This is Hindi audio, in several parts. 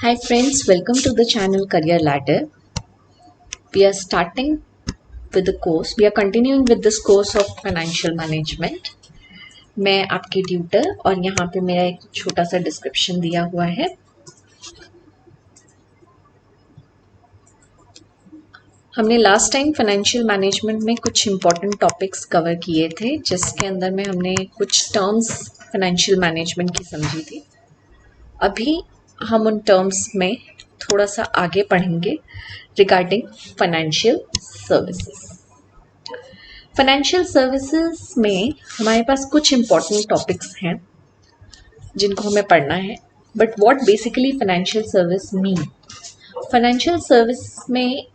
Hi friends, welcome to the channel Career Ladder. We are starting with the course. We are continuing with this course of financial management. मैं आपकी ट्यूटर और यहाँ पे मेरा एक छोटा सा डिस्क्रिप्शन दिया हुआ है. हमने लास्ट टाइम फाइनेंशियल मैनेजमेंट में कुछ इम्पोर्टेंट टॉपिक्स कवर किए थे, जिसके अंदर में हमने कुछ टर्म्स फाइनेंशियल मैनेजमेंट की समझी थी. अभी हम उन टर्म्स में थोड़ा सा आगे पढ़ेंगे regarding financial services. Financial services में हमारे पास कुछ इम्पॉर्टेंट टॉपिक्स हैं जिनको हमें पढ़ना है. But what basically financial service mean? Financial service में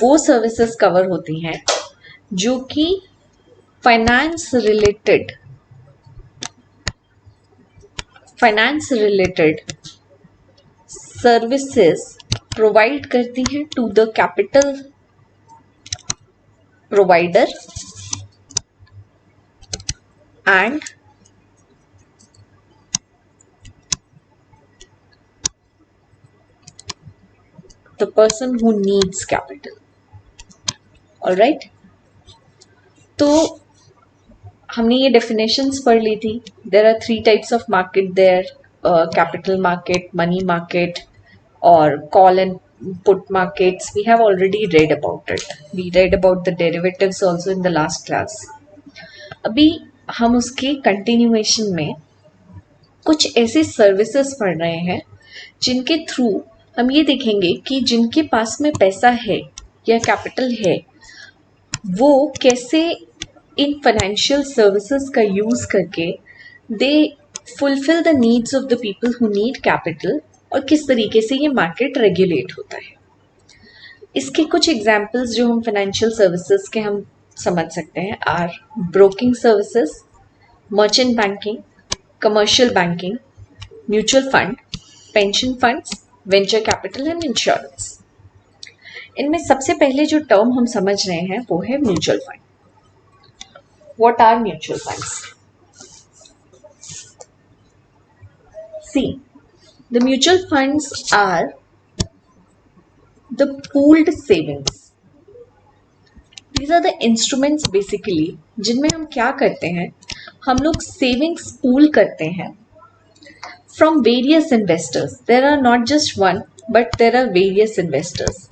वो सर्विसेज कवर होती हैं जो कि फाइनेंस रिलेटेड सर्विसेज प्रोवाइड करती हैं to the capital provider and the person who needs capital. All right. तो हमने ये definitions पढ़ ली थी. There are 3 types of market there: capital market, money market, or call and put markets. We have already read about it. We read about the derivatives also in the last class. अभी हम उसके कंटिन्यूएशन में कुछ ऐसे सर्विसेज पढ़ रहे हैं जिनके थ्रू हम ये देखेंगे कि जिनके पास में पैसा है या कैपिटल है वो कैसे इन फाइनेंशियल सर्विसेज का यूज़ करके they fulfil the needs of the people who need capital, और किस तरीके से ये मार्केट रेगुलेट होता है. इसके कुछ एग्जाम्पल्स जो हम फाइनेंशियल सर्विसेज के हम समझ सकते हैं are broking services, merchant banking, commercial banking, mutual fund, pension funds, venture capital and insurance. इनमें सबसे पहले जो टर्म हम समझ रहे हैं वो है mutual fund. What are mutual funds? See, the mutual funds are the pooled savings. These are the instruments basically जिनमें हम क्या करते हैं, हम लोग सेविंग्स पूल करते हैं from various investors. There are not just one, but there are various investors.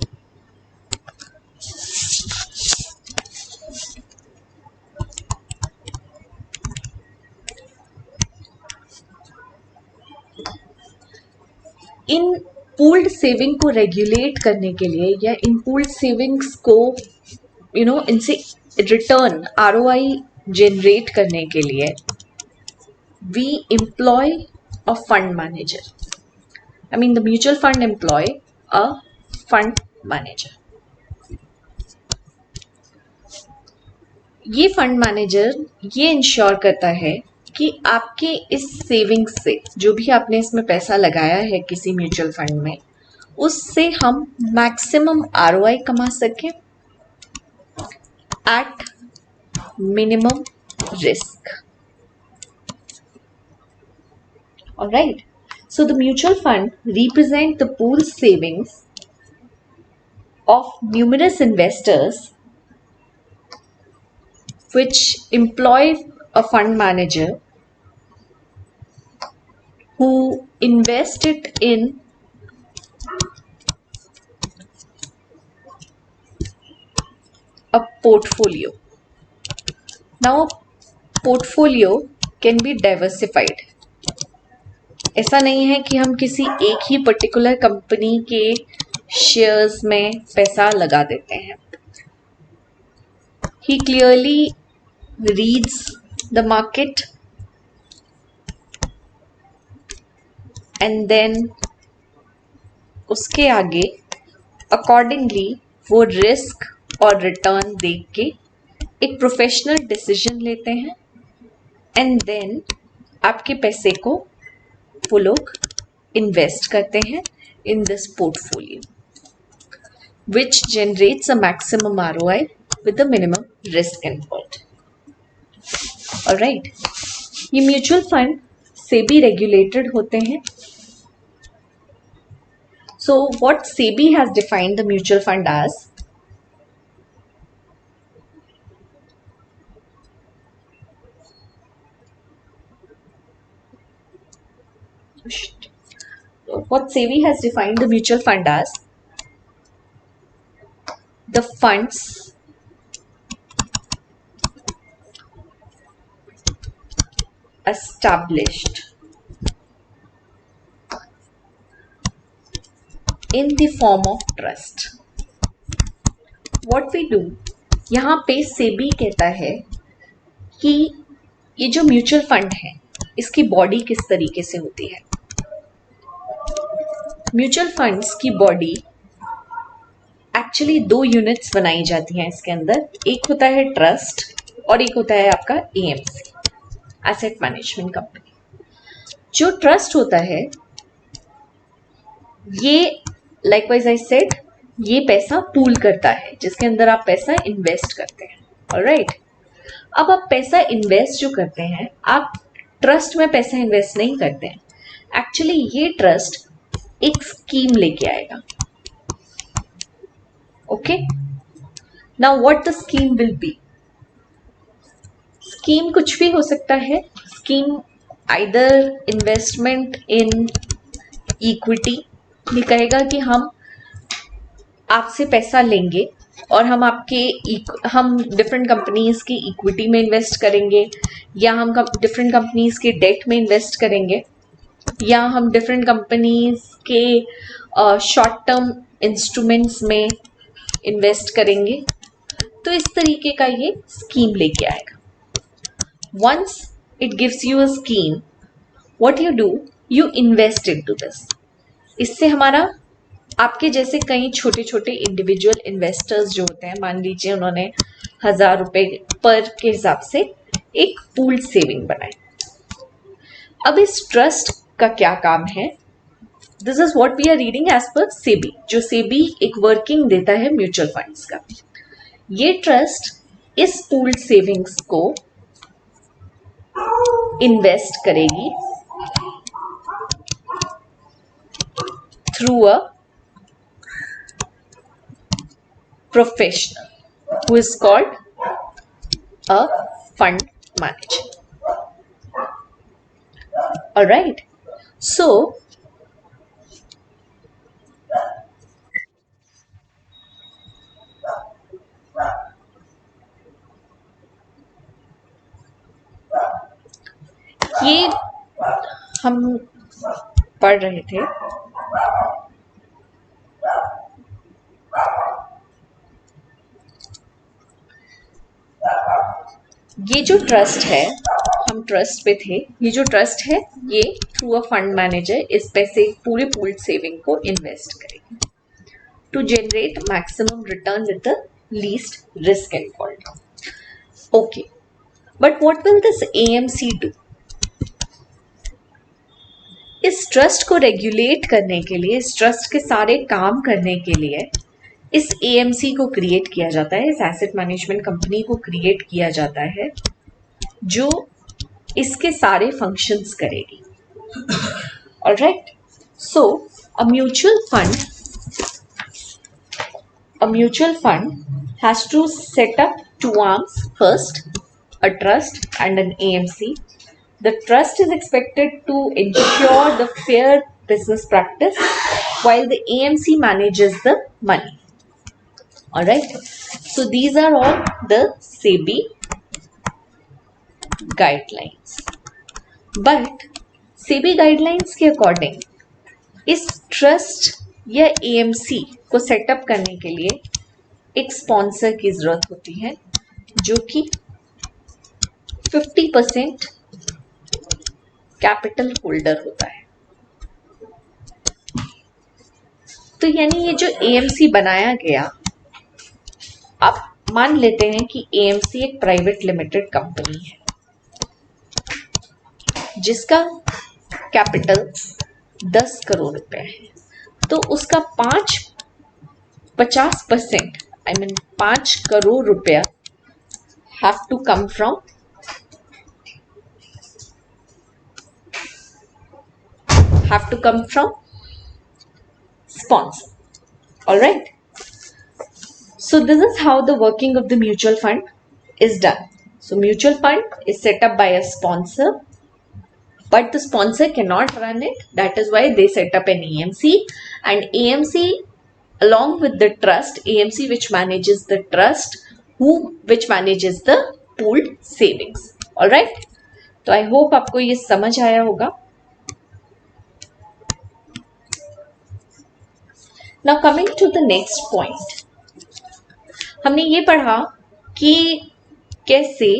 In pooled saving को रेगुलेट करने के लिए या इन पूल्ड सेविंग्स को इनसे रिटर्न ROI जनरेट करने के लिए we employ a fund manager. I mean, the mutual fund employ a fund manager. ये फंड मैनेजर ये इंश्योर करता है कि आपके इस सेविंग्स से जो भी आपने इसमें पैसा लगाया है किसी म्यूचुअल फंड में, उससे हम मैक्सिमम ROI कमा सकें at minimum risk. Alright. So the mutual fund represent the pool savings of numerous investors which employ a fund manager who invest it in a portfolio. Now, portfolio can be diversified. ऐसा नहीं है कि हम किसी एक ही पर्टिकुलर कंपनी के शेयर्स में पैसा लगा देते हैं. He clearly reads the market and then उसके आगे अकॉर्डिंगली वो रिस्क और रिटर्न देख के एक प्रोफेशनल डिसीजन लेते हैं एंड देन आपके पैसे को वो लोग इन्वेस्ट करते हैं in this portfolio which generates a maximum ROI with the minimum risk involved. Alright. ये म्यूचुअल फंड सेबी रेगुलेटेड होते हैं So what SEBI has defined the mutual fund as, what SEBI has defined the mutual fund as the funds established in the form of trust. What we do, यहाँ पे सेबी कहता है कि ये जो म्यूचुअल फंड है इसकी बॉडी किस तरीके से होती है। म्यूचुअल फंड्स की बॉडी एक्चुअली दो यूनिट्स बनाई जाती हैं इसके अंदर, एक होता है ट्रस्ट और एक होता है आपका एएमसी, एसेट मैनेजमेंट कंपनी। जो ट्रस्ट होता है ये लाइकवाइज आई सेड ये पैसा पूल करता है जिसके अंदर आप पैसा इन्वेस्ट करते हैं। ऑलराइट, अब आप पैसा इन्वेस्ट जो करते हैं आप ट्रस्ट में पैसा इन्वेस्ट नहीं करते हैं, एक्चुअली ये ट्रस्ट एक स्कीम लेके आएगा। Okay, now what the scheme will be. Scheme कुछ भी हो सकता है। Scheme either investment in equity, ये कहेगा कि हम आपसे पैसा लेंगे और हम डिफरेंट कंपनीज की इक्विटी में इन्वेस्ट करेंगे, या हम डिफरेंट कंपनीज के डेट में इन्वेस्ट करेंगे, या हम डिफरेंट कंपनीज के शॉर्ट टर्म इंस्ट्रूमेंट्स में इन्वेस्ट करेंगे। तो इस तरीके का ये स्कीम लेके आएगा। Once it gives you a scheme, what you do, you invest into this. इससे हमारा आपके जैसे कई छोटे छोटे इंडिविजुअल इन्वेस्टर्स जो होते हैं, मान लीजिए उन्होंने 1000 रुपए पर के हिसाब से एक पूल सेविंग बनाई। अब इस ट्रस्ट का क्या काम है, this is what we are reading as पर सेबी। जो सेबी एक वर्किंग देता है म्यूचुअल फंड्स का, ये ट्रस्ट इस पूल सेविंग्स को इन्वेस्ट करेगी through a professional who is called a fund manager. All right, so ये हम पढ़ रहे थे ये जो ट्रस्ट है, हम ट्रस्ट पे थे, ये जो ट्रस्ट है ये थ्रू अ फंड मैनेजर इस पैसे पूरे पूल्ड सेविंग को इन्वेस्ट करेगी to generate maximum return with the least risk involved. Okay, but what will this AMC do. इस ट्रस्ट को रेगुलेट करने के लिए, इस ट्रस्ट के सारे काम करने के लिए इस एएमसी को क्रिएट किया जाता है, इस एसेट मैनेजमेंट कंपनी को क्रिएट किया जाता है जो इसके सारे फंक्शंस करेगी। Alright, so a mutual fund has to set up two arms, first a trust and an AMC. The trust is expected to ensure the fair business practice while the AMC manages the money. Alright, so these are all the SEBI guidelines. But SEBI guidelines के अकॉर्डिंग इस ट्रस्ट या AMC को सेटअप करने के लिए एक स्पॉन्सर की जरूरत होती है जो कि 50% कैपिटल होल्डर होता है। तो यानी ये जो एएमसी बनाया गया, आप मान लेते हैं कि एएमसी एक प्राइवेट लिमिटेड कंपनी है जिसका कैपिटल 10 करोड़ रुपए है, तो उसका 50% आई मीन 5 करोड़ रुपया have to come from sponsor. All right. So this is how the working of the mutual fund is done. So mutual fund is set up by a sponsor, but the sponsor cannot run it. That is why they set up an AMC, and AMC along with the trust, AMC which manages the trust, which manages the pooled savings. All right. तो आई होप आपको ये समझ आया होगा. Now coming to the next point, हमने ये पढ़ा कि कैसे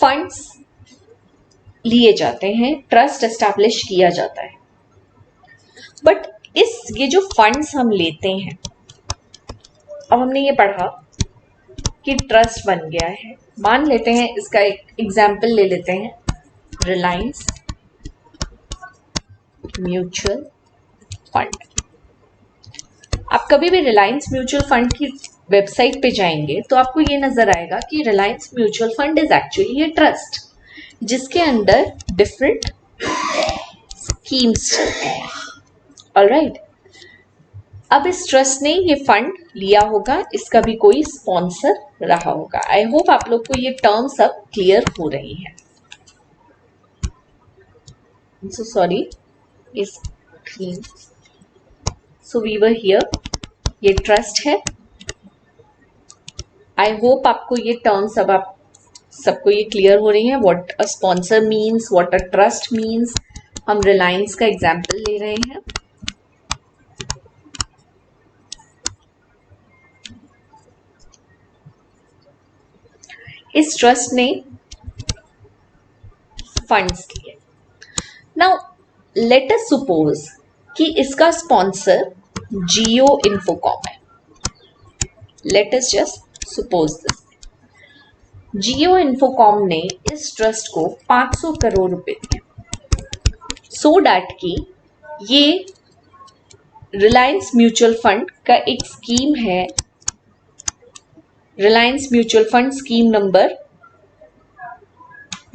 फंड्स लिए जाते हैं, ट्रस्ट एस्टैब्लिश किया जाता है. बट ये जो फंड्स हम लेते हैं, अब हमने ये पढ़ा कि ट्रस्ट बन गया है. मान लेते हैं, इसका एक एग्जाम्पल ले लेते हैं, रिलायंस म्यूचुअल फंड. आप कभी भी रिलायंस म्यूचुअल फंड की वेबसाइट पे जाएंगे तो आपको ये नजर आएगा कि Reliance mutual fund is actually a trust जिसके अंदर डिफरेंट स्कीम्स चलते हैं. ऑलराइट. अब इस ट्रस्ट ने ये फंड लिया होगा, इसका भी कोई स्पॉन्सर रहा होगा. आई होप आप लोग को ये टर्म सब क्लियर हो रही है. सो सॉरी, इस सो वी वर हियर, ये ट्रस्ट है. आई होप आपको ये टर्म सब आप सबको ये क्लियर हो रही है. What a sponsor means, what a trust means. हम रिलायंस का एग्जाम्पल ले रहे हैं. इस ट्रस्ट ने फंड्स लिए. नाउ लेट अस सपोज कि इसका स्पॉन्सर जियो इन्फोकॉम है. Let us just suppose this. Jio Infocom ने इस ट्रस्ट को 500 करोड़ रुपए दिए सो डैट कि ये रिलायंस म्यूचुअल फंड का एक स्कीम है, Reliance mutual fund scheme number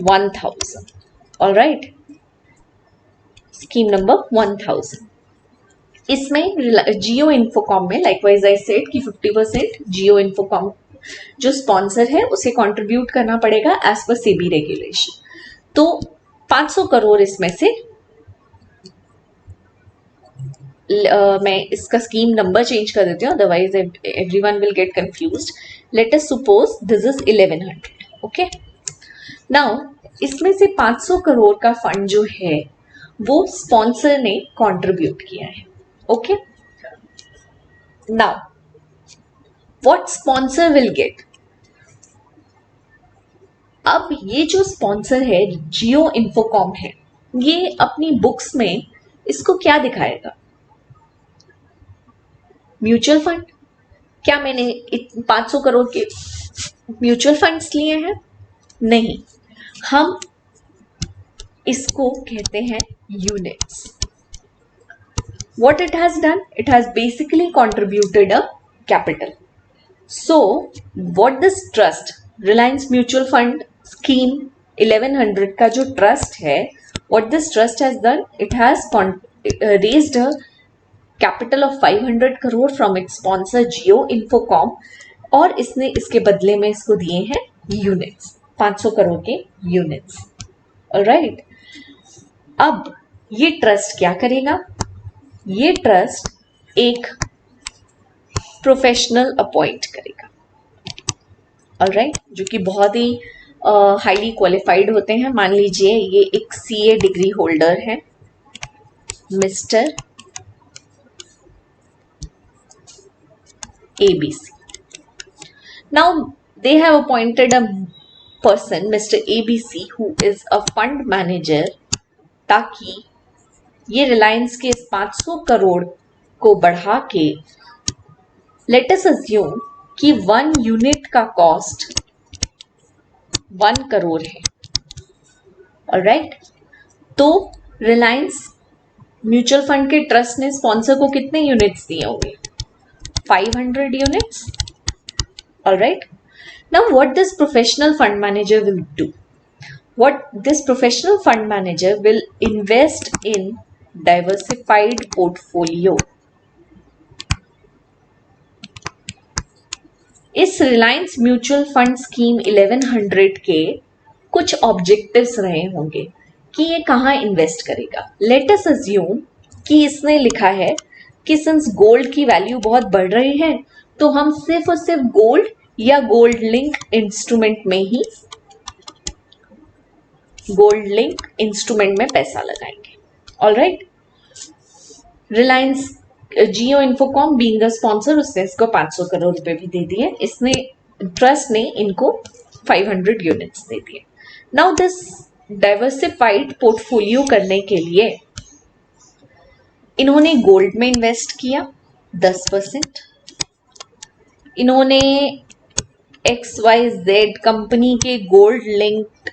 1000. Alright, scheme number 1000. इसमें जियो इन्फोकॉम में लाइकवाइज आई सेड कि 50% जियो इन्फोकॉम जो स्पॉन्सर है उसे कंट्रीब्यूट करना पड़ेगा एज पर सेबी रेगुलेशन. तो 500 करोड़ इसमें से मैं इसका स्कीम नंबर चेंज कर देती हूँ, otherwise everyone will get confused. Let us suppose this is 1100. Okay. Now इसमें से 500 करोड़ का फंड जो है वो स्पॉन्सर ने कंट्रीब्यूट किया है. Okay. Now what sponsor will get. अब ये जो स्पॉन्सर है जियो इन्फोकॉम है, ये अपनी बुक्स में इसको क्या दिखाएगा? Mutual fund. क्या मैंने 500 करोड़ के म्यूचुअल फंड्स लिए हैं? नहीं. हम इसको कहते हैं units. What it has done? It has basically contributed a capital. So, what this trust, Reliance Mutual Fund Scheme 1100 का जो trust है, what this trust has done, it has raised a capital of 500 crore from its sponsor Jio Infocomm, और इसने इसके बदले में इसको दिए हैं यूनिट्स, 500 करोड़ के यूनिट्स. ऑलराइट. अब ये ट्रस्ट क्या करेगा? ये ट्रस्ट एक प्रोफेशनल अपॉइंट करेगा. ऑलराइट. जो कि बहुत ही हाईली क्वालिफाइड होते हैं. मान लीजिए ये एक सीए डिग्री होल्डर है, mister ABC. Now they have appointed a person, Mr. ABC, who is a fund manager, ताकि ये रिलायंस के 500 करोड़ को बढ़ा के, लेट अस अज्यूम कि 1 यूनिट का कॉस्ट 1 करोड़ है. ऑलराइट. तो रिलायंस म्यूचुअल फंड के ट्रस्ट ने स्पॉन्सर को कितने यूनिट्स दिए होंगे? 500 units. All right. Now what this professional fund manager will do? what this professional fund manager will invest in diversified portfolio. इस रिलायंस म्यूचुअल फंड स्कीम 1100 के कुछ ऑब्जेक्टिव्स रहे होंगे कि ये कहाँ इन्वेस्ट करेगा. लेट अस अज्यूम कि इसने लिखा है कि सिंस गोल्ड की वैल्यू बहुत बढ़ रही है तो हम सिर्फ और सिर्फ गोल्ड या गोल्ड लिंक इंस्ट्रूमेंट में पैसा लगाएंगे. Alright. Reliance Jio Infocom being a sponsor, उसने इसको 500 करोड़ रुपए भी दे दिए. इसने ट्रस्ट ने इनको 500 यूनिट्स दे दिए. नाउ दिस डाइवर्सिफाइड पोर्टफोलियो करने के लिए इन्होंने गोल्ड में इन्वेस्ट किया 10%. इन्होंने XYZ कंपनी के गोल्ड लिंक्ड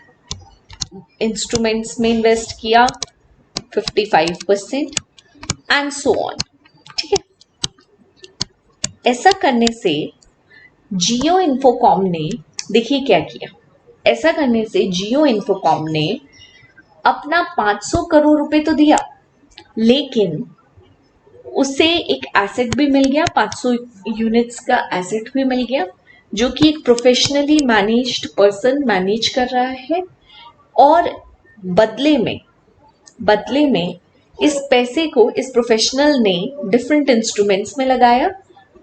इंस्ट्रूमेंट्स में इन्वेस्ट किया 55% एंड सो ऑन. ठीक है. ऐसा करने से जियो इन्फोकॉम ने देखिए क्या किया. ऐसा करने से जियो इन्फोकॉम ने अपना 500 करोड़ रुपए तो दिया, लेकिन उसे एक एसेट भी मिल गया, 500 यूनिट्स का एसेट भी मिल गया, जो कि एक प्रोफेशनली मैनेज्ड पर्सन मैनेज कर रहा है. और बदले में इस पैसे को इस प्रोफेशनल ने डिफरेंट इंस्ट्रूमेंट्स में लगाया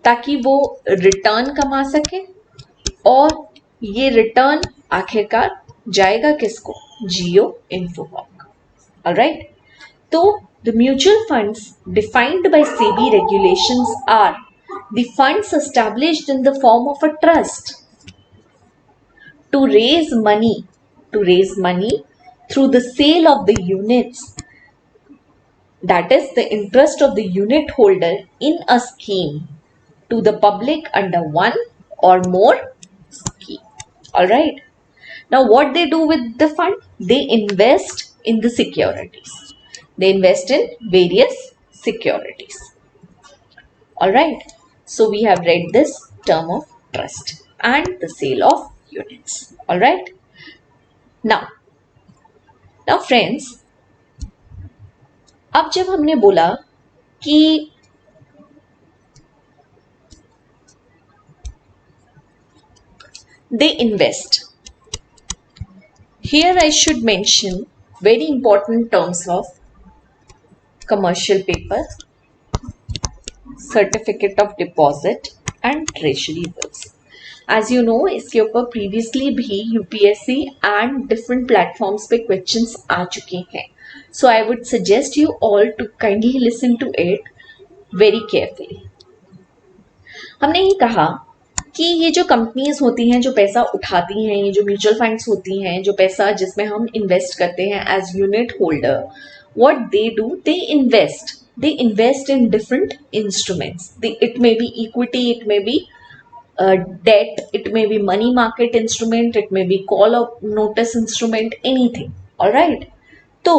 ताकि वो रिटर्न कमा सके. और ये रिटर्न आखिरकार जाएगा किसको? जियो इन्फोकॉम. ऑलराइट. तो the mutual funds defined by SEBI regulations are the funds established in the form of a trust to raise money through the sale of the units, that is the interest of the unit holder in a scheme, to the public under one or more scheme. All right. Now what they do with the fund? They invest in the securities. They invest in various securities. All right. So we have read this term of trust and the sale of units. All right. Now friends, अब जब हमने बोला कि they invest, here I should mention very important terms of commercial paper, certificate of deposit and treasury bills. As you know, इसके ऊपर previously भी UPSC and different platforms पे questions आ चुके हैं. So I would suggest you all to kindly listen to it very carefully. हमने ये कहा कि ये जो कंपनीज होती हैं जो पैसा उठाती हैं, ये जो म्यूचुअल फंड्स होती हैं जो पैसा जिसमें हम इन्वेस्ट करते हैं as unit holder, what they do, they invest in different instruments. It may be equity, it may be debt, it may be money market instrument, it may be call of notice instrument, anything. All right. So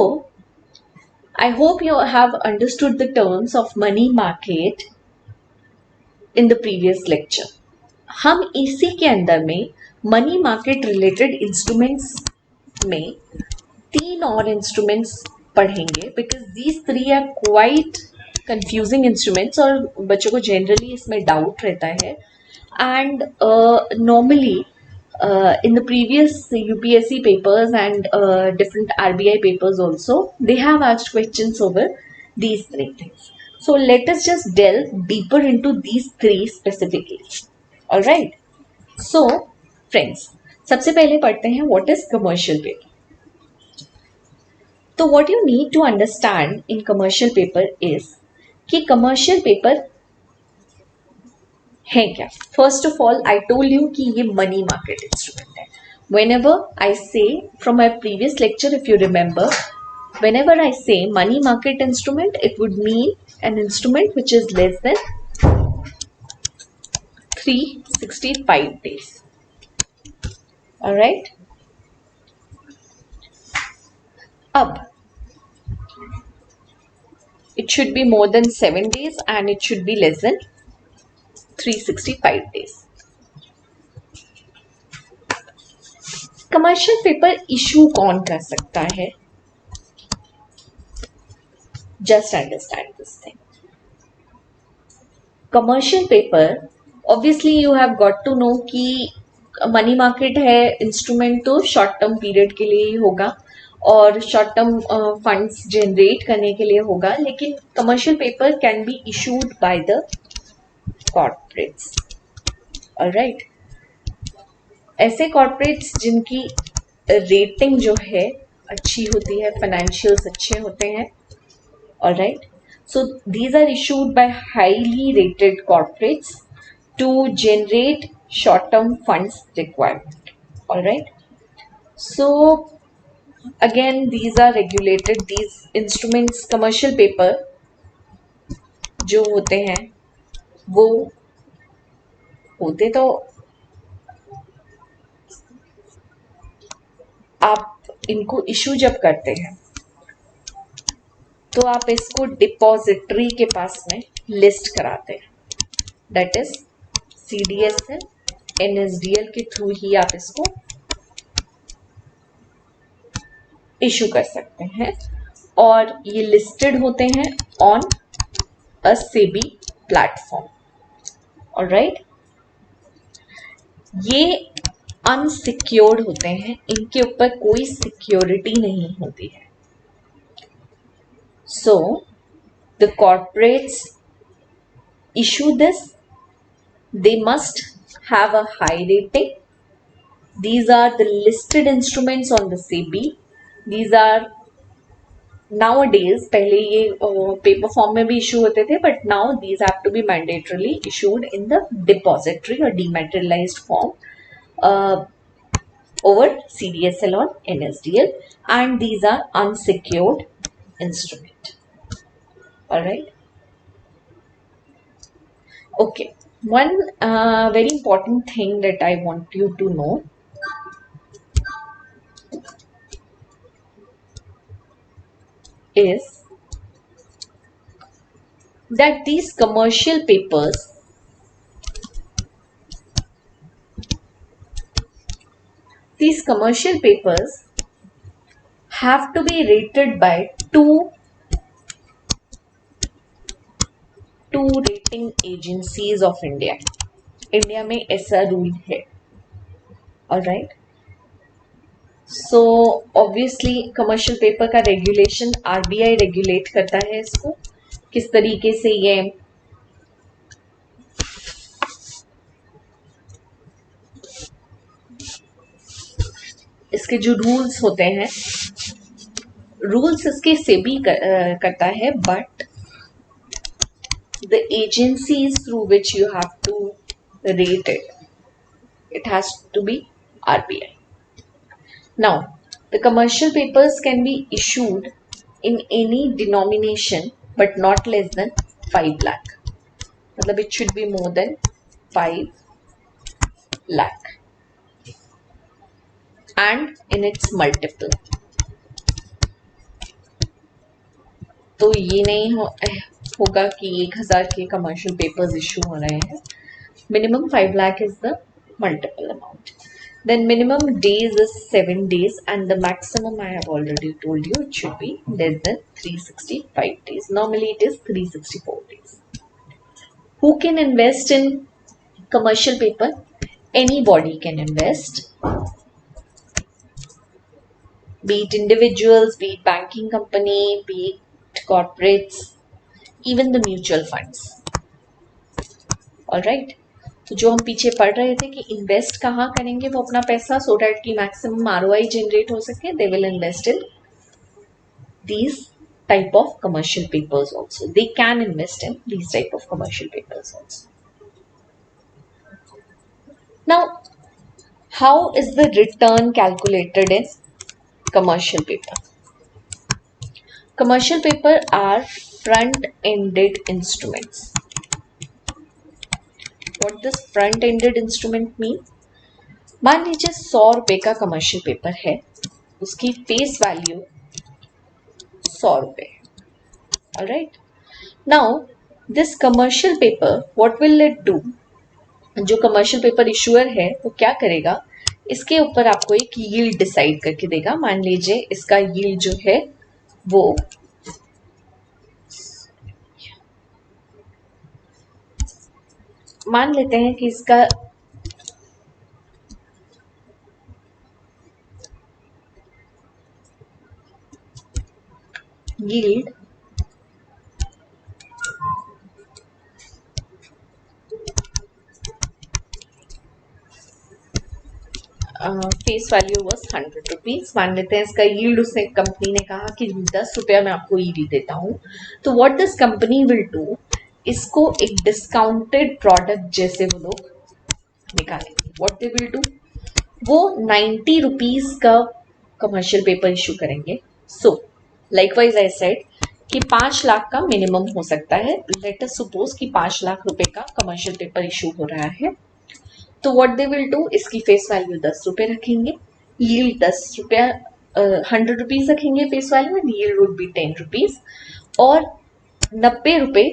I hope you have understood the terms of money market in the previous lecture. हम इसी के अंदर में मनी मार्केट रिलेटेड इंस्ट्रूमेंट्स में 3 और इंस्ट्रूमेंट्स पढ़ेंगे, because these 3 are quite confusing instruments और बच्चों को जनरली इसमें डाउट रहता है. And normally in the previous UPSC papers and different RBI papers also, they have asked questions over these 3 things. So let us just delve deeper into these 3 specifically. All right. So friends, सबसे पहले पढ़ते हैं what is commercial paper. तो what you need to understand in commercial paper is कि commercial paper है क्या. First of all, I told you कि ये money market instrument है. Whenever I say from my previous lecture, if you remember, whenever I say money market instrument, it would mean an instrument which is less than 365 days. All right. अब it should be more than 7 days and it should be less than 365 days. Commercial paper issue कौन कर सकता है? Just understand this thing. Commercial paper, obviously you have got to know कि मनी मार्केट है इंस्ट्रूमेंट तो शॉर्ट टर्म पीरियड के लिए ही होगा और शॉर्ट टर्म फंड्स जनरेट करने के लिए होगा, लेकिन commercial paper can be issued by the corporates. Alright, ऐसे कॉर्पोरेट्स जिनकी रेटिंग जो है अच्छी होती है, फाइनेंशियल्स अच्छे होते हैं. Alright, so these are issued by highly rated corporates to generate short term funds requirement. Alright, so again these are regulated. These instruments, commercial paper जो होते हैं वो होते तो आप इनको इशू जब करते हैं तो आप इसको डिपॉजिटरी के पास में लिस्ट कराते हैं. दैट इज CDSL, NSDL के थ्रू ही आप इसको इशू कर सकते हैं और ये लिस्टेड होते हैं on a SEBI platform. Alright, ये अनसिक्योर्ड होते हैं, इनके ऊपर कोई सिक्योरिटी नहीं होती है. So the corporates issue this, they must have a high rating. These are the listed instruments on the SEBI. These are nowadays, पहले ये पेपर फॉर्म में भी इशू होते थे, but now these have to be mandatorily issued in the depository or dematerialized form over CDSL or NSDL, and these are unsecured instrument. All right. Okay, one very important thing that I want you to know is that these commercial papers have to be rated by two rating agencies of India. India में ऐसा रूल है. Alright, so obviously commercial paper का रेगुलेशन RBI रेगुलेट करता है इसको, किस तरीके से ये इसके जो रूल्स होते हैं, रूल्स इसके सेबी करता है, but the agencies through which you have to rate it has to be RBI. Now, the commercial papers can be issued in any denomination but not less than 5 lakh. मतलब it should be more than 5 lakh and in its multiple. तो ये नहीं होगा कि 1000 के कमर्शियल पेपर्स इशू हो रहे हैं. Minimum 5 lakh is the multiple amount. Then minimum days is 7 days and the maximum I have already told you, it should be less than 365 days. Normally it is 364 days. Who can invest in commercial paper? Anybody can invest. Be it individuals, be it banking company, be it corporates, even the mutual funds. All right. तो जो हम पीछे पढ़ रहे थे कि इन्वेस्ट कहाँ करेंगे वो अपना पैसा, सो डैट की मैक्सिमम ROI जनरेट हो सके, they will invest in these type of commercial papers also. They can invest in these type of commercial papers also. Now, how is the return calculated in commercial paper? Commercial paper are front-ended instruments. What does front-ended instrument mean? मान लीजिए 100 रुपए का कमर्शियल पेपर है, उसकी फेस वैल्यू 100 रुपए. Alright, now this commercial paper what will it do? जो कमर्शियल पेपर इशूअर है वो क्या करेगा, इसके ऊपर आपको एक यील्ड डिसाइड करके देगा। मान लीजिए इसका यील्ड जो है वो मान लेते हैं कि इसका yield face value was 100 rupees. मान लेते हैं इसका यील्ड, उसने कंपनी ने कहा कि 10 रुपया मैं आपको यील्ड देता हूं। तो what this company will do, इसको एक डिस्काउंटेड प्रोडक्ट जैसे वो लोग निकालेंगे। व्हाट दे विल डू, वो 90 रुपीज का कमर्शियल पेपर इशू करेंगे। सो लाइकवाइज आई सेड कि 5 लाख का मिनिमम हो सकता है। लेट अस सपोज कि 5 लाख रुपए का कमर्शियल पेपर इशू हो रहा है। तो व्हाट दे विल डू, इसकी फेस वैल्यू 10 रुपए रखेंगे, यील्ड 10 रुपया 100 रुपीज रखेंगे face value, and yield would be 10 rupees, और 90 रुपए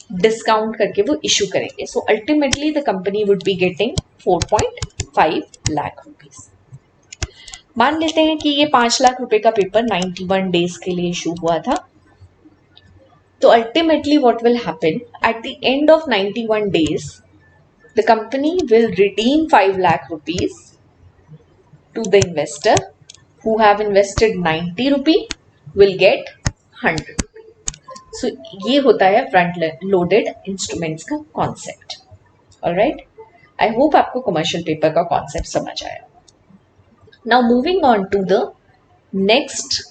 डिस्काउंट करके वो इशू करेंगे। So ultimately the company would be getting 4.5 lakh rupees. मान लेते हैं कि ये 5 लाख रुपए का पेपर 91 डेज के लिए इशू हुआ था। तो ultimately what will happen, at the end of 91 days the company will redeem 5 lakh rupees to the investor who have invested 90 rupee will get 100 rupee. So ये होता है front loaded instruments का concept. Alright, I hope आपको commercial paper का concept समझ आया। Now moving on to the next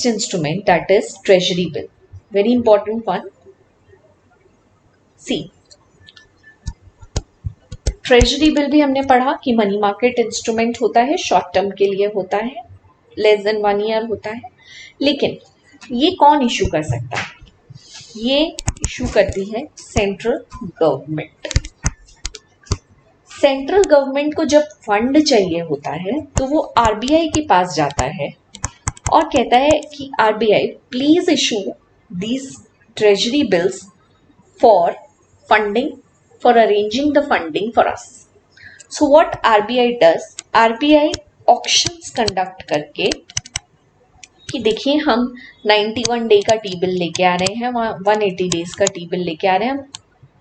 instrument, that is treasury bill. Very important one. See, treasury bill भी हमने पढ़ा कि मनी मार्केट इंस्ट्रूमेंट होता है, शॉर्ट टर्म के लिए होता है, लेस देन 1 ईयर होता है। लेकिन ये कौन इशू कर सकता है, ये इशू करती है सेंट्रल गवर्नमेंट। सेंट्रल गवर्नमेंट को जब फंड चाहिए होता है तो वो आरबीआई के पास जाता है और कहता है कि RBI please issue these treasury bills for funding, for arranging the funding for us. So what RBI does, RBI auctions conduct करके कि देखिए हम 91 डे का टी बिल लेके आ रहे हैं, 180 डेज का टी बिल लेके आ रहे हैं, हम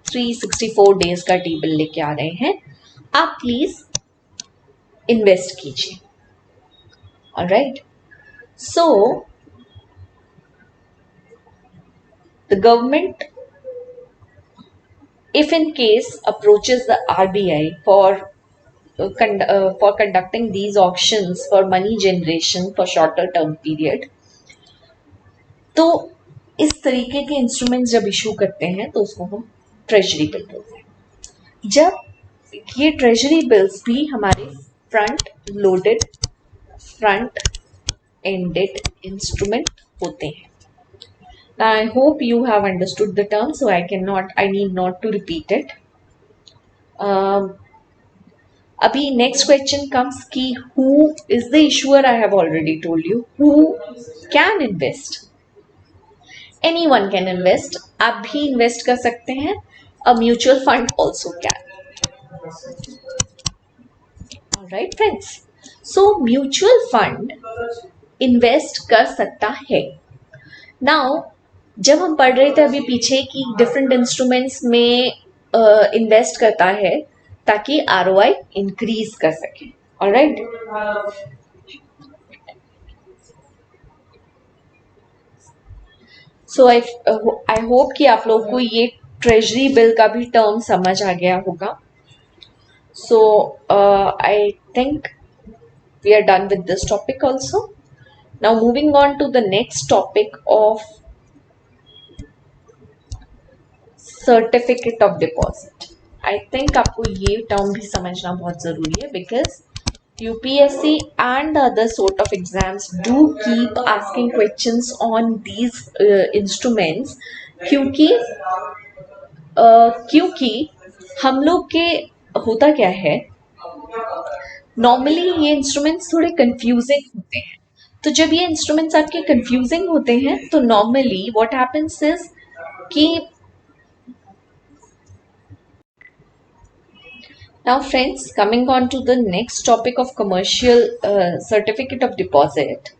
364 डेज का टी बिल लेके आ रहे हैं, आप प्लीज इन्वेस्ट कीजिए। Alright, so the government if in case approaches the RBI for conducting these auctions for money generation for shorter term period, तो इस तरीके के इंस्ट्रूमेंट्स जब इशू करते हैं तो उसको हम ट्रेजरी बिल बोलते हैं। जब ये ट्रेजरी बिल्स भी हमारे फ्रंट एंडेड इंस्ट्रूमेंट होते हैं। I hope you have understood the term, so I need not to repeat it. अभी next question comes कि who is the issuer? I have already told you. Who can invest? Anyone can invest. आप भी invest कर सकते हैं. A mutual fund also can. Alright friends. So mutual fund invest कर सकता है. Now जब हम पढ़ रहे थे अभी पीछे कि डिफरेंट इंस्ट्रूमेंट्स में इन्वेस्ट करता है ताकि आरओआई इंक्रीज कर सके। ऑलराइट, सो आई होप कि आप लोग को ये ट्रेजरी बिल का भी टर्म समझ आ गया होगा। So I think we are done with this topic also. Now moving on to the next topic of certificate of deposit. I think आपको ये टर्म भी समझना बहुत जरूरी है because UPSC and other sort of exams do keep asking questions on these instruments, क्योंकि हम लोग के होता क्या है, नॉर्मली ये इंस्ट्रूमेंट्स थोड़े कंफ्यूजिंग होते हैं। तो जब ये इंस्ट्रूमेंट्स आपके कंफ्यूजिंग होते हैं तो नॉर्मली व्हाट हैपेंस इज कि Now, friends, coming on to the next topic of commercial certificate of deposit.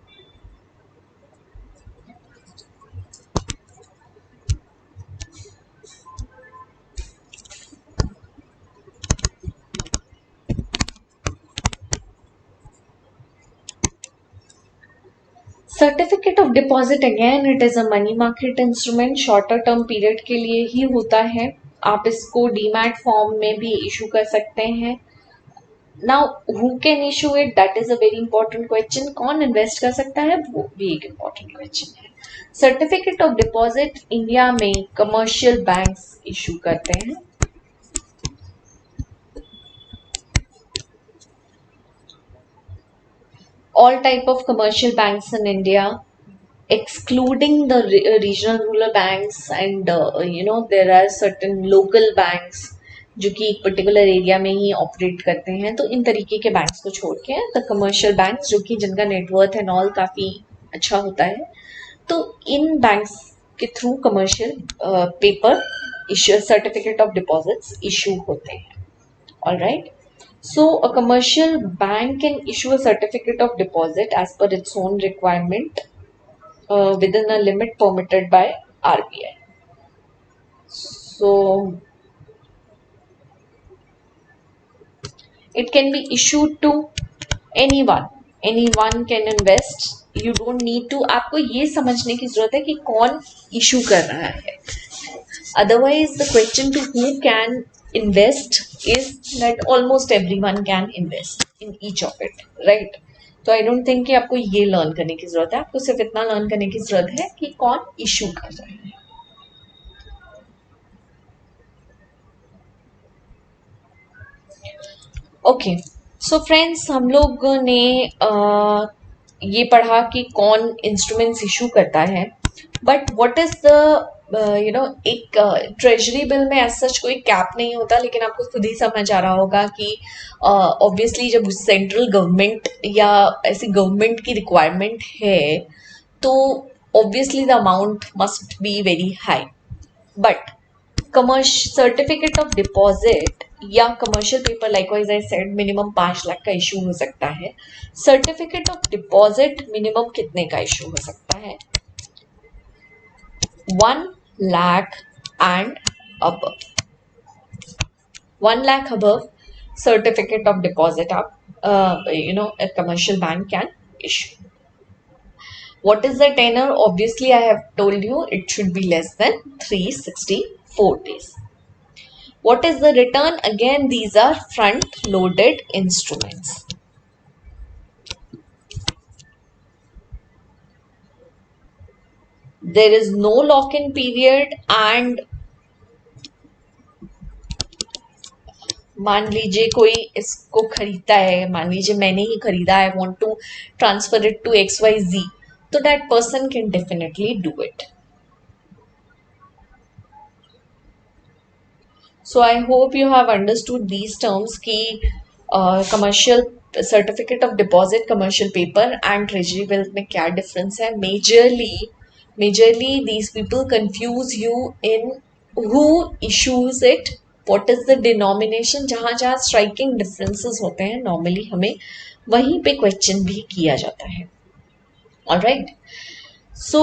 Certificate of deposit again it is a money market instrument, shorter term period के लिए ही होता है. आप इसको डीमैट फॉर्म में भी इशू कर सकते हैं. Now who can issue it, that is a very important question. कौन इन्वेस्ट कर सकता है, वो भी एक इंपॉर्टेंट क्वेश्चन है. सर्टिफिकेट ऑफ डिपॉजिट इंडिया में कमर्शियल बैंक्स इशू करते हैं. All type of commercial banks in India, excluding the regional rural banks, and there are certain local banks जो कि एक पर्टिकुलर एरिया में ही ऑपरेट करते हैं. तो इन तरीके के बैंक्स को छोड़ के द कमर्शियल बैंक्स जो कि जिनका नेटवर्थ एंड ऑल काफ़ी अच्छा होता है, तो इन बैंक्स के through commercial paper issue certificate of deposits issue होते हैं. All right. So a commercial bank can issue a certificate of deposit as per its own requirement within a limit permitted by RBI. So it can be issued to anyone. Anyone can invest. You don't need to. आपको ये समझने की जरूरत है कि कौन इशू कर रहा है. Otherwise, the question to who can invest is that almost everyone can invest in each of it, right? तो आई डोंट थिंक कि आपको ये लर्न करने की जरूरत है. आपको सिर्फ इतना लर्न करने की जरूरत है कि कौन इशू कर रहा है. ओके, सो फ्रेंड्स, हम लोग ने ये पढ़ा कि कौन इंस्ट्रूमेंट्स इशू करता है. बट व्हाट इज द एक ट्रेजरी बिल में एज सच कोई कैप नहीं होता, लेकिन आपको खुद ही समझ आ रहा होगा कि ऑब्वियसली जब सेंट्रल गवर्नमेंट या ऐसी गवर्नमेंट की रिक्वायरमेंट है तो obviously the amount must be very high. But commercial certificate of deposit या commercial paper likewise I said minimum 5 lakh का इशू हो सकता है. सर्टिफिकेट ऑफ डिपॉजिट मिनिमम कितने का इशू हो सकता है? 1 lakh and above. 1 lakh above certificate of deposit up a commercial bank can issue. What is the tenor? Obviously I have told you it should be less than 364 days. What is the return? Again, these are front loaded instruments. There is no lock-in period and मान लीजिए कोई इसको खरीदता है, मान लीजिए मैंने ही खरीदा, I want to transfer it to XYZ, तो that person can definitely do it. So I hope you have understood these terms की commercial certificate of deposit, commercial paper and treasury bill में क्या डिफरेंस है. Majorly these people confuse you in who issues it, what is the denomination. जहाँ जहाँ स्ट्राइकिंग डिफरेंसेस होते हैं नॉर्मली हमें वहीं पे क्वेश्चन भी किया जाता है. Alright, so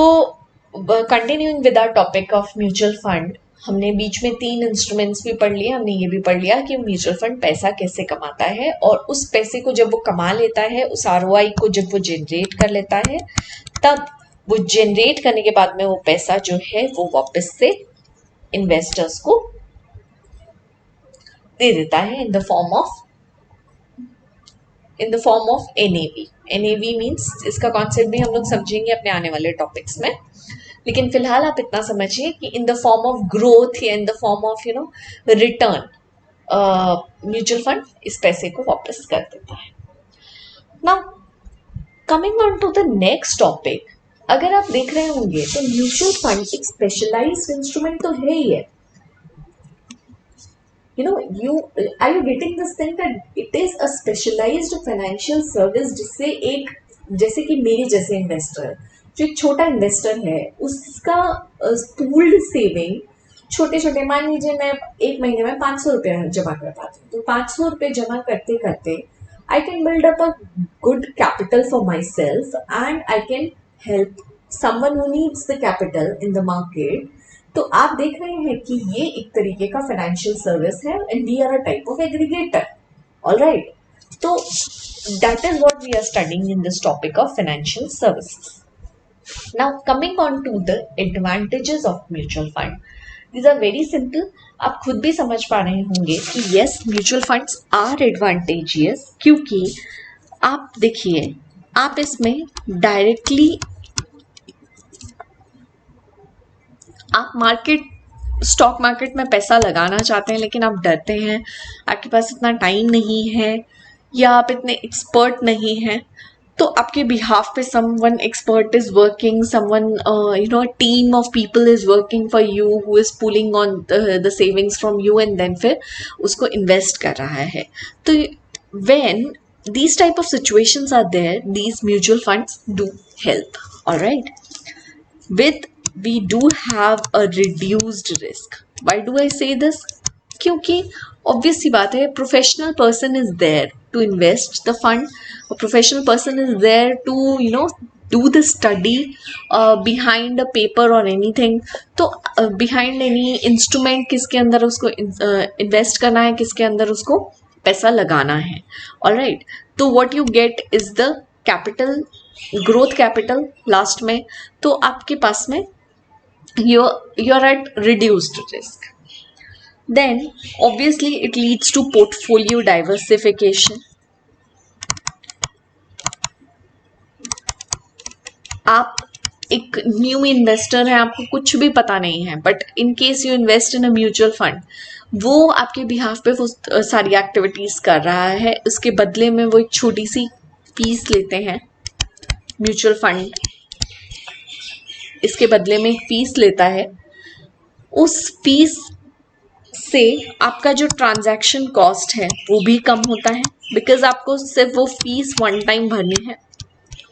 continuing with our topic of mutual fund, हमने बीच में 3 इंस्ट्रूमेंट्स भी पढ़ लिए. हमने ये भी पढ़ लिया कि म्यूचुअल फंड पैसा कैसे कमाता है, और उस पैसे को जब वो कमा लेता है, उस ROI को जब वो जनरेट कर लेता है, तब वो जनरेट करने के बाद में वो पैसा जो है वो वापस से इन्वेस्टर्स को दे देता है इन the form of NAV. NAV means इसका कॉन्सेप्ट भी हम लोग समझेंगे अपने आने वाले टॉपिक्स में, लेकिन फिलहाल आप इतना समझिए कि in the form of growth या in the form of return mutual fund इस पैसे को वापस कर देता है. Now coming on to the next topic, अगर आप देख रहे होंगे तो म्यूचुअल फंड एक स्पेशलाइज्ड इंस्ट्रूमेंट तो है ही है. Are you getting this thing that it is a specialized financial service, जिससे एक, जैसे कि मेरे जैसे इन्वेस्टर जो एक छोटा इन्वेस्टर है, उसका पूल्ड सेविंग छोटे छोटे, मान लीजिए मैं एक महीने में 500 रुपये जमा कर पाती हूँ, तो 500 रुपये जमा करते करते I can build up a good capital for my self and I can help someone who needs the capital in the market. तो आप देख रहे हैं कि ये एक तरीके का फाइनेंशियल सर्विस है and we are a type of aggregator. Alright, तो that is what we are studying in this topic of financial services. Now coming on to the advantages of mutual fund. These are very simple. आप खुद भी समझ पा रहे होंगे कि yes, mutual funds are advantageous क्योंकि आप देखिए, आप इसमें डायरेक्टली आप स्टॉक मार्केट में पैसा लगाना चाहते हैं लेकिन आप डरते हैं, आपके पास इतना टाइम नहीं है या आप इतने एक्सपर्ट नहीं हैं, तो आपके बिहाफ पे someone expert is working, someone team of people is working for you who is pulling on the savings from you and then फिर उसको इन्वेस्ट कर रहा है. तो when these type of situations are there, these mutual funds do help. All right, with we do have a reduced risk. Why do I say this? क्योंकि obvious सी बात है, professional person is there to invest the fund, a professional person is there to do the study behind a paper or anything. तो behind any instrument किसके अंदर उसको invest करना है, किसके अंदर उसको पैसा लगाना है. Alright, तो what you get is the capital, growth capital last में. तो आपके पास में you're at reduced risk. Then obviously it leads to portfolio diversification. आप एक न्यू इन्वेस्टर है, आपको कुछ भी पता नहीं है, but in case you invest in a mutual fund, वो आपके बिहाफ पे वो सारी एक्टिविटीज कर रहा है, उसके बदले में वो एक छोटी सी फीस लेते हैं. म्यूचुअल फंड इसके बदले में एक फीस लेता है. उस फीस से आपका जो ट्रांजैक्शन कॉस्ट है वो भी कम होता है, बिकॉज आपको सिर्फ वो फीस वन टाइम भरनी है.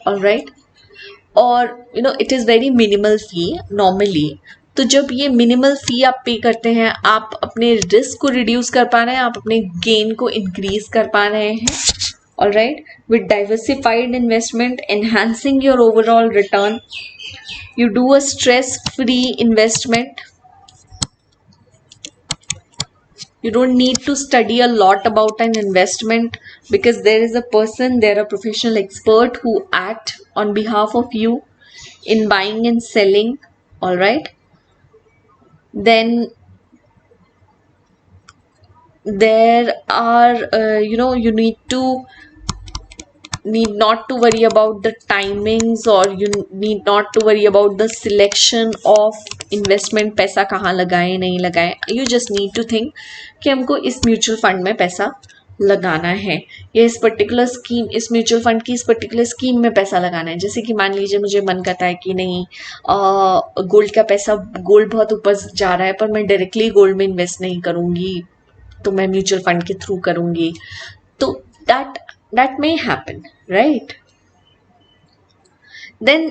ऑलराइट, और it is very minimal fee normally. तो जब ये मिनिमल फी आप पे करते हैं, आप अपने रिस्क को रिड्यूस कर पा रहे हैं, आप अपने गेन को इंक्रीज कर पा रहे हैं. Alright, with diversified investment enhancing your overall return, you do a stress free investment. You don't need to study a lot about an investment because there is a person, there a professional expert who act on behalf of you in buying and selling. All right, then there are you need not to worry about the timings or you need not to worry about the selection of investment. पैसा कहाँ लगाए नहीं लगाए, you just need to think कि हमको इस म्यूचुअल फंड में पैसा लगाना है या इस पर्टिकुलर स्कीम, इस म्यूचुअल फंड की इस पर्टिकुलर स्कीम में पैसा लगाना है. जैसे कि मान लीजिए मुझे मन करता है कि नहीं, गोल्ड का पैसा, गोल्ड बहुत ऊपर जा रहा है पर मैं डायरेक्टली गोल्ड में इन्वेस्ट नहीं करूँगी, तो मैं म्यूचुअल फंड के थ्रू करूँगी. तो that may happen, right? Then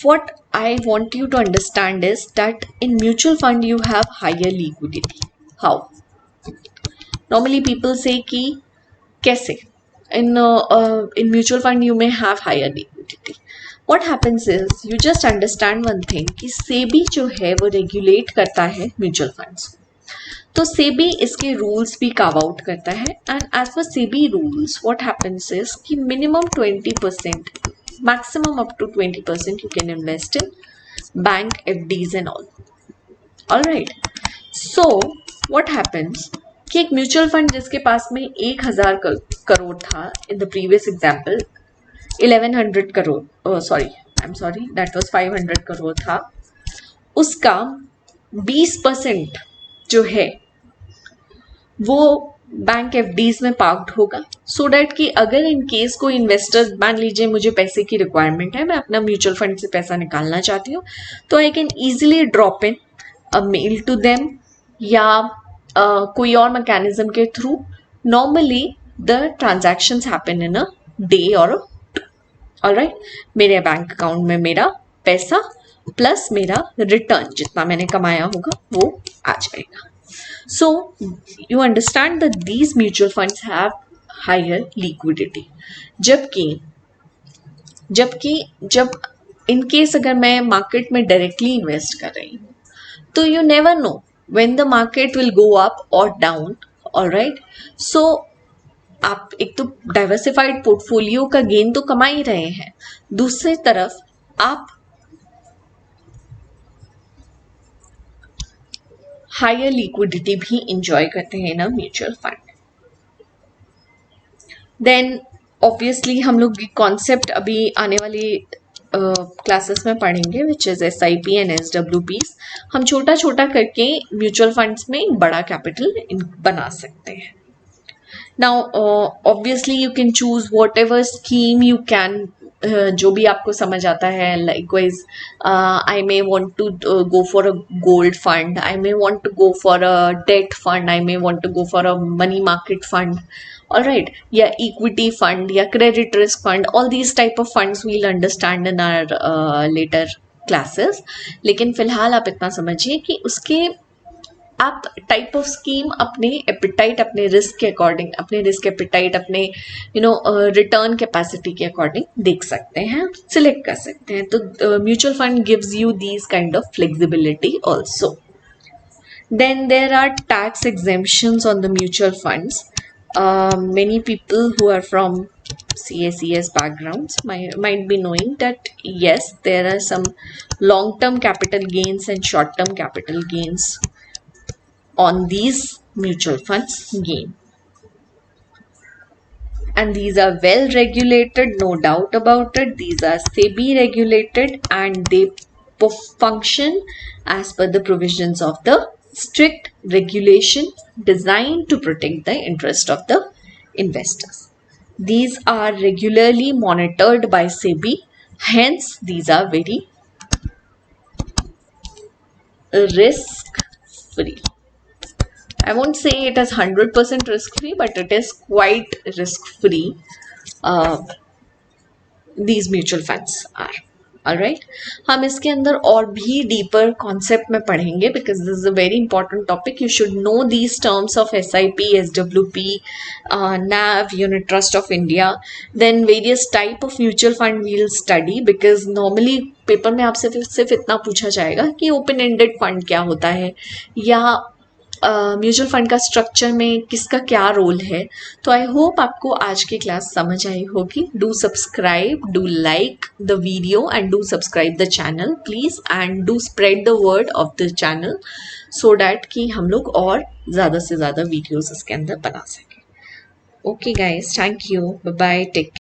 what I want you to understand is that in mutual fund you have higher liquidity. How? Normally people say कि कैसे in mutual fund you may have higher liquidity. What happens is you just understand one thing कि SEBI जो है वो रेगुलेट करता है म्यूचुअल फंड्स. तो सेबी इसके रूल्स भी कार्व आउट करता है एंड एज पर SEBI rules what happens is कि minimum 20%, maximum up to 20% you can invest in bank FDs and all. Alright, so what happens कि एक म्यूचुअल फंड जिसके पास में 1000 करोड़ था in the previous example, 1100 crore sorry that was 500 crore था, उसका 20% जो है वो बैंक एफडीज में पार्क्ड होगा, सो डैट कि अगर इन केस कोई इन्वेस्टर, मान लीजिए मुझे पैसे की रिक्वायरमेंट है, मैं अपना म्यूचुअल फंड से पैसा निकालना चाहती हूँ, तो I can easily drop in a mail to them या कोई और मैकेनिज्म के through. Normally the transactions happen in a day or 2. Alright, मेरे बैंक अकाउंट में मेरा पैसा प्लस मेरा रिटर्न जितना मैंने कमाया होगा वो आ जाएगा. So you understand that these mutual funds have higher liquidity. जबकि जब इन केस अगर मैं मार्केट में डायरेक्टली इन्वेस्ट कर रही हूँ तो you never know when the market will go up और डाउन. ऑलराइट, सो आप एक तो डाइवर्सिफाइड पोर्टफोलियो का गेन तो कमा ही रहे हैं, दूसरी तरफ आप हायर लिक्विडिटी भी इंजॉय करते हैं ना म्यूचुअल फंड. देन ऑब्वियसली हम लोग कॉन्सेप्ट अभी आने वाली क्लासेस में पढ़ेंगे which is SIP and SWPs. हम छोटा छोटा करके म्यूचुअल फंड्स में बड़ा कैपिटल बना सकते हैं. Now obviously you can choose whatever scheme you can, जो भी आपको समझ आता है. Likewise I may want to go for a gold fund, I may want to go for a debt fund, I may want to go for a money market fund, all right, या equity fund या credit risk fund. All these type of funds we'll understand in our later classes. लेकिन फिलहाल आप इतना समझिए कि उसके आप टाइप ऑफ स्कीम अपने एपिटाइट, अपने रिस्क के अकॉर्डिंग, अपने रिस्क एपिटाइट, अपने रिटर्न कैपेसिटी के अकॉर्डिंग देख सकते हैं, सिलेक्ट कर सकते हैं. तो mutual fund gives you these kind of flexibility also. Then there are tax exemptions on the mutual funds. Many people who are from CACS backgrounds might be knowing that yes, there are some long-term capital gains and short-term capital gains on these mutual funds gain. And these are well regulated, no doubt about it. These are SEBI regulated and they function as per the provisions of the strict regulation designed to protect the interest of the investors. These are regularly monitored by SEBI, hence these are very risk free. I won't say it is 100% risk free, but it is quite risk free. These mutual funds are. Alright, हम इसके अंदर और भी डीपर कॉन्सेप्ट में पढ़ेंगे because this is a very important topic. You should know these terms of SIP, SWP, NAV, unit trust of India. Then various type of mutual fund we'll study because normally paper में आपसे सिर्फ इतना पूछा जाएगा कि ओपन एंडेड फंड क्या होता है या म्यूचुअल फंड का स्ट्रक्चर में किसका क्या रोल है. तो आई होप आपको आज की क्लास समझ आई होगी. Do subscribe, do like the video and do subscribe the channel please and do spread the word of the channel so that कि हम लोग और ज़्यादा से ज़्यादा वीडियोज़ इसके अंदर बना सकें. Okay guys, thank you, bye bye, take